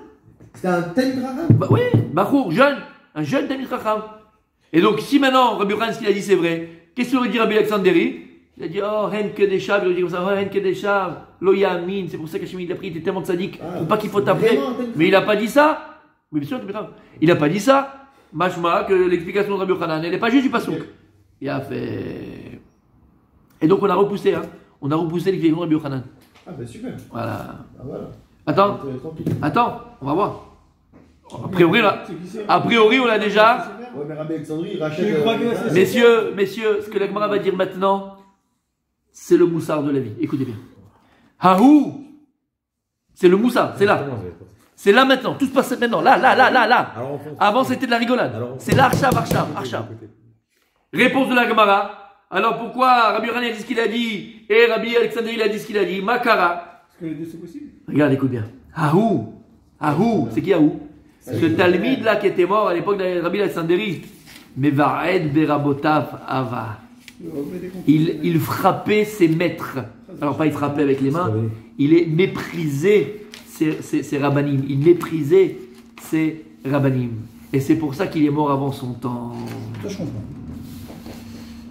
C'est un Tamid Chacham. Bah oui, Bachour, jeune, un jeune Tamid Chacham. Et donc si maintenant Rabbi Yochanan ce qu'il a dit c'est vrai, qu'est-ce qu'il aurait dit Rabbi Alexanderi? Il a dit, oh, Ren Kedeshav, il aurait dit comme ça, oh, Ren Kedeshav, Lo Yamin, c'est pour ça qu'Hachem il l'a pris, il était tellement tzaddik, pour pas qu'il faute après. Mais il n'a pas dit ça. Mais bien sûr, il n'a pas dit ça. Mashma, que l'explication de Rabbi Yochanan, elle n'est pas juste du pasouk. Il a fait. Et donc on a repoussé, l'explication de Rabbi Yochanan. Ah, ben super. Voilà. Ah, voilà. Attends, on va voir. A priori, on l'a déjà. Ouais, mais Rabbi Alexandri, il rachète. Messieurs, ce que la Gemara va dire maintenant, c'est le moussard de la vie. Écoutez bien. Hahou, c'est le moussard, c'est là. C'est là maintenant. Tout se passe maintenant. Là. Alors, on fonce. Avant, c'était de la rigolade. Alors, C'est là, Arsham. Réponse de la Gemara. Alors pourquoi Rabbi Yochanan a dit ce qu'il a dit et Rabbi Alexandre il a dit ce qu'il a dit? Makara. Est-ce que les deux c'est possible? Regarde, écoute bien. Ahou. C'est qui Ahou? Ce Talmid là qui était mort à l'époque de Rabbi Alexandrie. Mais Vared Berabotav Ava. Il frappait ses maîtres. Alors pas il frappait avec les mains. Il est méprisé ses rabbanim. Il méprisait ses rabbanim. Et c'est pour ça qu'il est mort avant son temps. Ça, je comprends.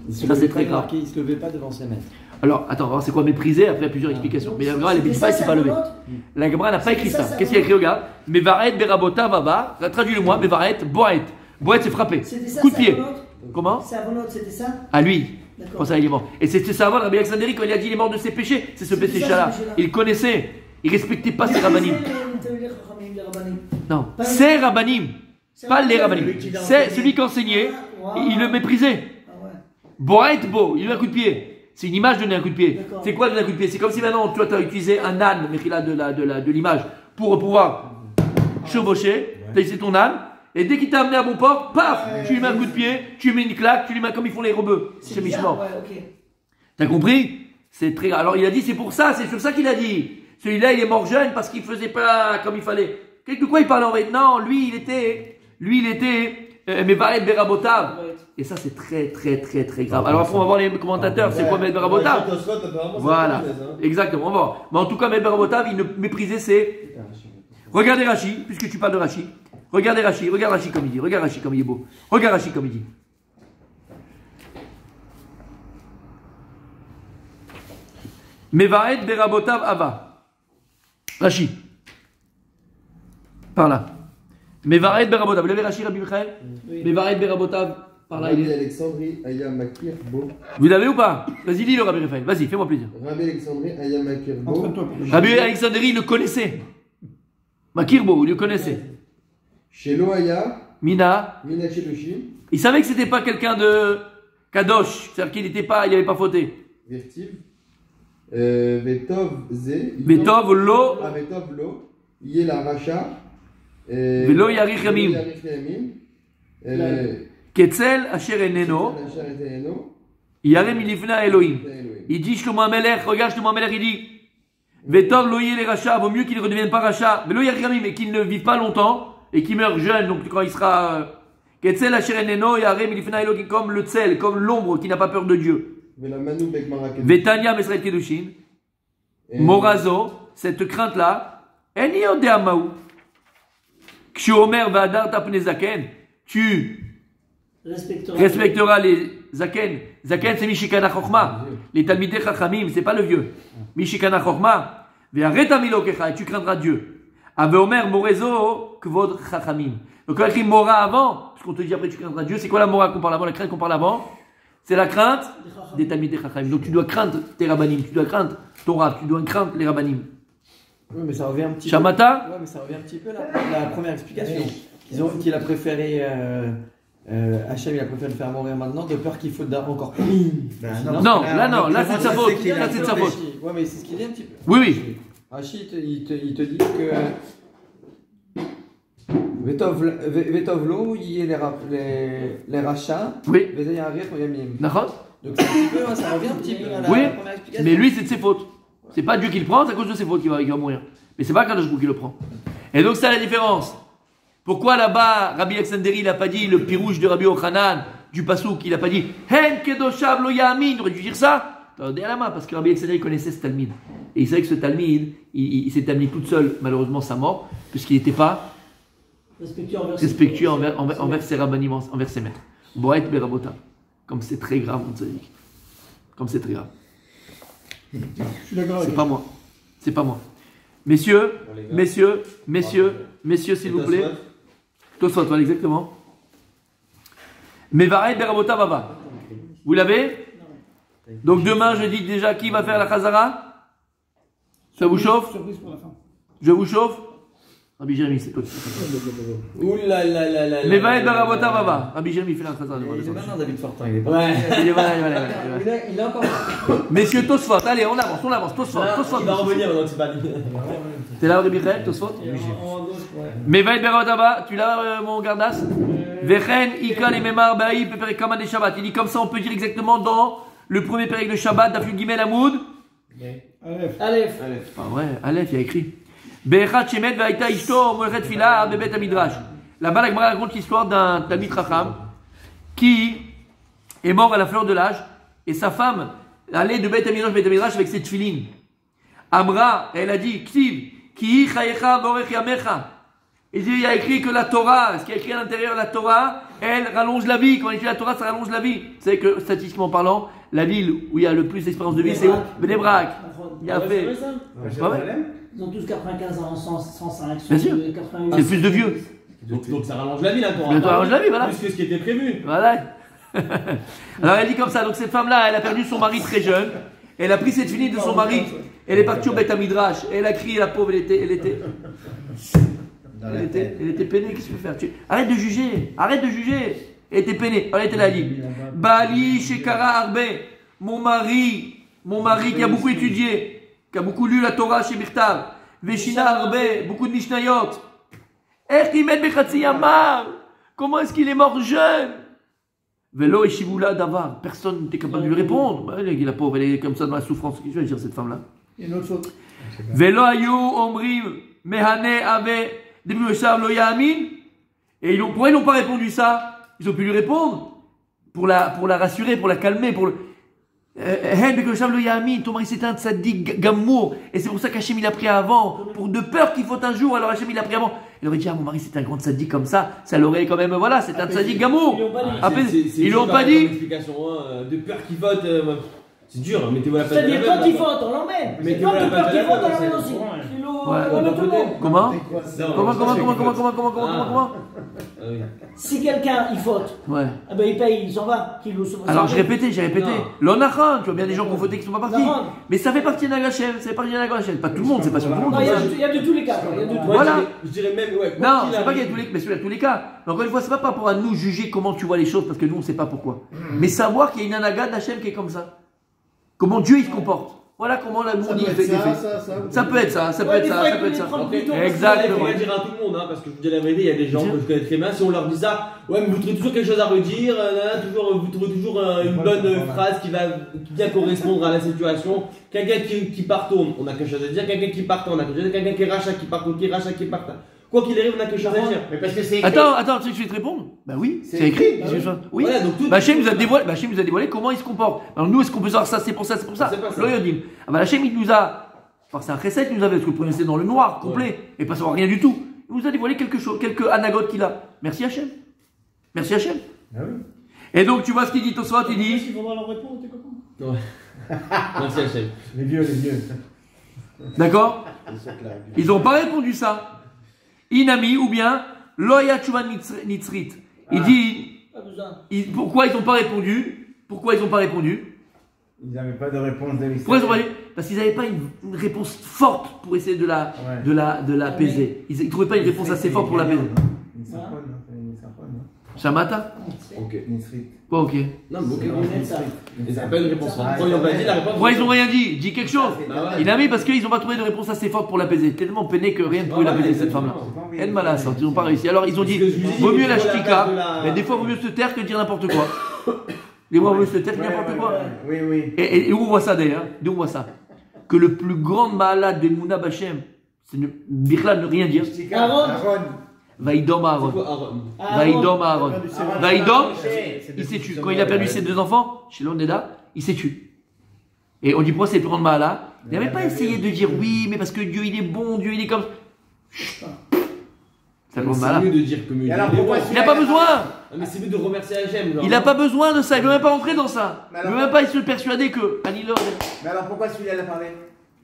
Ça, c'est très grave. Il ne se levait pas devant ses maîtres. Alors, attends, on va voir c'est quoi mépriser. Après, il y a plusieurs explications. Mais la Gemara, elle ne dit pas, il ne s'est pas levé. La Gemara n'a pas écrit ça. Qu'est-ce qu'il a écrit, regarde? Mevaret berabota vava. Traduis-le-moi. Mevaret, boet. Boet, c'est frapper. Coup de pied. Comment? C'est Avonot, c'était ça? À lui. D'accord. Pour ça, il est mort. Et c'était ça avant, Rabbi Alexandrie, quand il a dit il est mort de ses péchés. C'est ce péché-là. Il connaissait. Il ne respectait pas ses rabbanim. Non, ses rabbanim. Pas les rabbanim. C'est celui qui enseignait. Il le méprisait. Boet, beau. Il lui a un coup de pied. C'est une image de donner un coup de pied. C'est quoi donner un coup de pied? C'est comme si maintenant tu as utilisé un âne, mais de l'image, pour pouvoir chevaucher. Tu as utilisé ton âne. Et dès qu'il t'a amené à bon port, paf, tu lui mets un coup de pied, tu lui mets une claque, tu lui mets comme ils font les rebeux. C'est Mishmor. T'as compris? C'est très grave. Alors il a dit, c'est pour ça, c'est sur ça qu'il a dit. Celui-là, il est mort jeune parce qu'il faisait pas comme il fallait. De quoi il parlait en fait? Non, lui, il était, Mevaret Berabotav. Et ça, c'est très, très, très, très grave. Alors après, on va voir les commentateurs, c'est quoi Mevaret Berabotav? Voilà, exactement, on va voir. Mais en tout cas, Mevaret Berabotav, il ne méprisait ses... Regardez Rashi, puisque tu parles de Rashi. Regarde Rashi comme il dit. Regarde Rashi comme il est beau. Regarde Rashi comme il dit. Mevaret Berabotav Ava. Rashi. Par là. Mevaret Berabotav. Vous l'avez Rashi, Rabbi Michael? Mevaret Berabotav. Par là, il est. Alexandrie Ayamakir Bo. Vous l'avez ou pas? Vas-y, dis-le, Rabbi Michael. Vas-y, fais-moi plaisir. Rabbi Alexandrie Ayamakir Bo. Rabbi Alexandrie, il le connaissait. Makirbo, il le connaissait. Chez Loaya. Mina. Mina Sheloshim. Il savait que c'était pas quelqu'un de Kadosh. C'est-à-dire qu'il n'était pas, il n'avait pas fauté. Vertiv. Vetov Ze. Vetov Lo. Vetov Lo. Yela Racha. Velo Yarich Yamim. Ketzel Asher Eneno. Yarem Ilifna Elohim. Il dit Shlomo Amelech, regarde Shlomo Amelech, il dit Vetov Lo Yele Racha, vaut mieux qu'il ne redevienne pas Racha. Velo Yarich Yamim, et qu'il ne vive pas longtemps et qu'il meurt jeune, donc quand il sera. Ketzel Asher Eneno, Yarem Ilifna Elohim, comme le Tzel, comme l'ombre qui n'a pas peur de Dieu. Vetania Mesret Kedushin. Morazo, cette crainte-là, Eni Odeamaou. Kshomer Vadar Tapnezaken, tu respecteras les Zaken. Zaken c'est Mishikana Chochma. Les Talmidei Chachamim, c'est pas le vieux. Mishikana Chochma. Ve'areta milokecha, et tu craindras Dieu. Aveomer Morezo Kvod Chachamim. Donc quand on écrit Mora avant, parce qu'on te dit après tu craindras Dieu, c'est quoi la Mora qu'on parle avant, la crainte qu'on parle avant? C'est la crainte des Talmidei Chachamim. Donc tu dois craindre tes Rabbanim, tu dois craindre Torah, tu dois craindre les Rabbanim. Oui, mais ça revient un petit Shamata? peu. Ouais, mais ça revient un petit peu la première explication. Qu'il a préféré. Hachem, il a préféré le faire mourir maintenant, de peur qu'il faut encore plus. Non, là c'est de sa faute. Là c'est de sa faute. Ouais, mais c'est ce qu'il dit un petit peu. Oui. Rachid, il te dit que. Vetovlo, il y a les rachats. Oui. Donc c'est un petit peu, ça revient un petit peu à la première explication. Mais lui, c'est de ses fautes. C'est pas Dieu qui le prend, c'est à cause de ses fautes qu'il va mourir. Mais c'est pas Kadosh Baruch Hu qui le prend. Et donc, c'est la différence. Pourquoi là-bas, Rabbi Alexandrie, il n'a pas dit le pirouge de Rabbi Yochanan, du Passouk, il n'a pas dit Hen Kedoshav Lo Yamin, il aurait dû dire ça? Attendez à la main, parce que Rabbi Alexandrie connaissait ce Talmid. Et il savait que ce Talmid, il s'est amené toute seule, malheureusement, sa mort, puisqu'il n'était pas respectueux envers ses rabbanim, envers ses maîtres. Boet Berabota. Comme c'est très grave, on te dit. Comme c'est très grave. C'est pas moi. C'est pas moi. Messieurs, s'il vous plaît. Tosfot, voilà, exactement. Mevaret Berabota Vava. Vous l'avez? Donc demain, je dis déjà qui va faire la Chazara? Ça vous chauffe? Surprise pour la fin. Je vous chauffe? Rabbi Jérémy, c'est toi qui Ouh là là là là. Mais va être Baravota Baba. Rabbi Jérémy fait la chazan. Il est maintenant David Fortin, il est pas. Ouais. Il est voilà. Il est encore. Messieurs Tosfot, allez, on avance. Tosfot. Il va revenir maintenant que c'est pas dit. T'es là, Rabbi Michael, Tosfot? Mais va être Baravota Baba, tu l'as, mon gardas? Vechen, Ika, les Memar, Baï, Pepere Kaman des Shabbat. Il dit comme ça, on peut dire exactement dans le premier période de Shabbat, Daful Gimel Amoud. Aleph. C'est pas vrai, Aleph, il y a écrit. Be'echat shemet va'aita ishto mo'echet fila bebet midrash. Là-bas, la Gemara raconte l'histoire d'un Talmid Chacham qui est mort à la fleur de l'âge et sa femme allait de Beth Midrash avec ses tefilines. Amra, elle a dit, Ktiv, ki chayecha vorech yamecha. Il y a écrit que la Torah, ce qui est écrit à l'intérieur de la Torah, elle rallonge la vie. Quand on écrit la Torah, ça rallonge la vie. Vous savez que, statistiquement parlant, la ville où il y a le plus d'espérance de vie, c'est où? Bnei Brak. Il a fait. C'est pas vrai? Ils ont tous 95 ans, 105, Bien sûr. 88. C'est plus de vieux. Donc ça rallonge la vie, là, La Torah rallonge la vie, voilà. Plus que ce qui était prévu. Voilà. Alors elle dit comme ça, donc cette femme-là, elle a perdu son mari très jeune. Elle a pris cette fille de son mari. Elle est partie au Beth Midrash. Elle a crié, la pauvre, elle était peinée. Qu'est-ce que tu peux faire? Arrête de juger. Elle était peinée. Elle était là, elle dit Bali Shekara Arbe, mon mari qui a beaucoup étudié, qui a beaucoup lu la Torah chez Birtav, Veshina Arbe, beaucoup de Mishnayot. Erkimet Bechatsi Yamar, comment est-ce qu'il est mort jeune? Velo et Shivula Davar, personne n'était capable de lui répondre. La pauvre, elle est comme ça dans la souffrance. Qu'est-ce que je vais dire cette femme-là? Il y a une autre chose. Velo Ayu Omrim Mehane Ave Debut Eshav Lo Yamin. Et pourquoi ils n'ont pas répondu ça? Ils ont pu lui répondre pour la rassurer, pour la calmer, pour le. Ton mari c'est un tzaddik gamour. Et c'est pour ça qu'Hachem il a pris avant. Pour de peur qu'il faut un jour, alors Hachem il a pris avant. Il aurait dit, mon mari c'est un grand tzaddik comme ça. Ça l'aurait quand même, voilà, c'est un tzaddik gamour. Ils l'ont pas dit. De peur qu'il vote. C'est dur, mettez-vous la C'est-à-dire quand il vote, on l'emmène. Mais Quand il vote, on l'emmène aussi. Comment? Si quelqu'un il vote, Ouais. eh ben il paye, il s'en va. Alors j'ai répété. L'onachon, tu vois bien des gens qui ont voté qui sont pas partis. Mais ça fait partie d'un Hachem, ça fait partie d'un Hachem. Pas tout le monde, c'est pas sur tout le monde. Il y a de tous les cas. Voilà. Je dirais même, ouais. Non, c'est pas qu'il y a tous les cas, mais celui-là tous les cas. Mais encore une fois, c'est pas par rapport à nous juger comment tu vois les choses, parce que nous on sait pas pourquoi. Mais savoir qu'il y a une anaga d'Hachem qui est comme ça. Comment Dieu il se comporte. Voilà comment la monde il fait. Ça peut être ça. Exactement. Il faut dire à tout le monde, parce que je vous dis la vérité, il y a des gens que je connais très bien. Si on leur dit ça, ouais, mais vous trouvez toujours quelque chose à redire, vous trouvez toujours une bonne phrase qui va bien correspondre à la situation. Quelqu'un qui partonne, on a quelque chose à dire. Quelqu'un qui partonne, on a quelque chose à dire. Quelqu'un qui rachat, qui partonne, qui rachat, qui partonne. Quoi qu'il arrive, on a quelque chose à dire. Mais parce que c'est écrit. Attends, tu veux te répondre? Bah oui, c'est écrit. Oui. Voilà, donc Hachem nous a dévoilé comment il se comporte. Alors nous, est-ce qu'on peut savoir ça, c'est pour ça? L'Oyodim. Ah bah Hachem, il nous a. Enfin, c'est un chesed qu'il nous avait, parce que le premier c'est dans le noir, complet, et pas savoir rien du tout. Il nous a dévoilé quelque chose, quelques anagotes qu'il a. Merci Hachem. Ah oui. Et donc, tu vois ce qu'il dit Tosfot, il dit. Il faudra leur répondre, tes copains. Ouais. Merci Hachem. Les vieux. D'accord? Ils n'ont pas répondu ça. Inami ou bien Loya Chuman Nitzrit. Il dit pourquoi ils n'ont pas répondu? Ils n'avaient pas de réponse de Pourquoi ils n'ont pas répondu? Parce qu'ils n'avaient pas une réponse forte pour essayer de l'apaiser. Ils ne trouvaient pas une réponse assez forte pour l'apaiser. Une symphonie. Shamata? Ok. Quoi, ok? Non, mais ok. Ils n'avaient pas une réponse forte. Quand ils n'ont pas dit la réponse. Pourquoi ils n'ont rien dit? Dis quelque chose. Inami parce qu'ils n'ont pas trouvé de réponse assez forte pour l'apaiser. Tellement peiné que rien ne pouvait l'apaiser cette femme-là. Elle m'a la sorti, ils n'ont pas réussi. Alors ils ont dit vaut mieux la shtika, mais des fois vaut mieux se taire que dire n'importe quoi. Des fois vaut mieux se taire que n'importe quoi. Oui. Et où on voit ça d'ailleurs? D'où on voit ça? Que le plus grand malade de Mouna Bachem, c'est Birla ne rien dire. Aaron. Vaïdom Aaron. Vaïdom, il s'est tué. Quand il a perdu ses deux enfants, chez l'Ondeda, il s'est tué. Et on dit pourquoi c'est le plus grand malade? Il n'avait pas essayé de dire oui, mais parce que Dieu il est bon, Dieu il est comme. C'est le grand malade. mieux de dire que mieux. Il n'a pas besoin. Mais c'est mieux de remercier Hachem. Il n'a pas besoin de ça, il ne veut même pas entrer dans ça. Il ne veut même pas se persuader que. Mais alors pourquoi celui-là a parlé?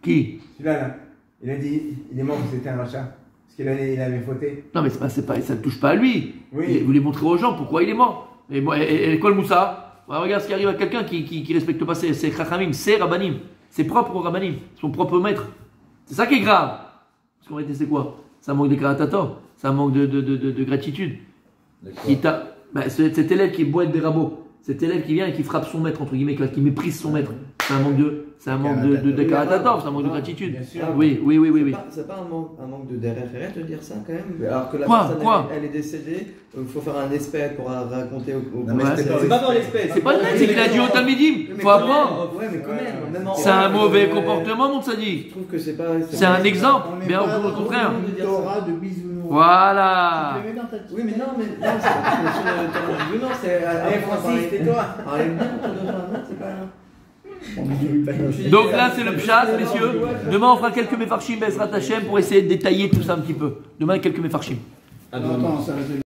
Qui? Celui-là, il a dit, il est mort, c'était un rachat. Parce qu'il avait fauté. Non, mais ça ne touche pas à lui. Oui. Il voulait montrer aux gens pourquoi il est mort. Et quoi le Moussa? Regarde ce qui arrive à quelqu'un qui respecte pas ses chachamim, ses rabbanim, ses propres rabbanim, son propre maître. C'est ça qui est grave. Parce qu'en réalité, c'est quoi? c'est un manque de karatatov, c'est un manque de gratitude. Cet élève qui boite des rabots, cet élève qui vient et qui frappe son maître, entre guillemets, qui méprise son maître, c'est un manque de karatatov, c'est un manque de gratitude. Oui. C'est pas un manque de derrière de dire ça quand même. Alors que la Quoi personne elle est décédée, il faut faire un espèce pour raconter au C'est pas dans l'espèce. C'est pas le même, c'est qu'il a dit au Talmidim, faut apprendre. Ouais, mais quand même. C'est un mauvais comportement, mon tzaddik. Je trouve que c'est pas. C'est un exemple, On est bien pas au dans contraire. une Torah de bisounours. Voilà. Tu l'avais dans ta tête. Oui, mais non, c'est pas sur le terrain du Nord, c'est. Allez, Francis, tais-toi. Allez, bien, non, c'est pas. Donc là, c'est le pshat, messieurs. Demain, on fera quelques mefarshim, Bezrat Hashem, pour essayer de détailler tout ça un petit peu. Demain, quelques mefarshim. Attends, ça va être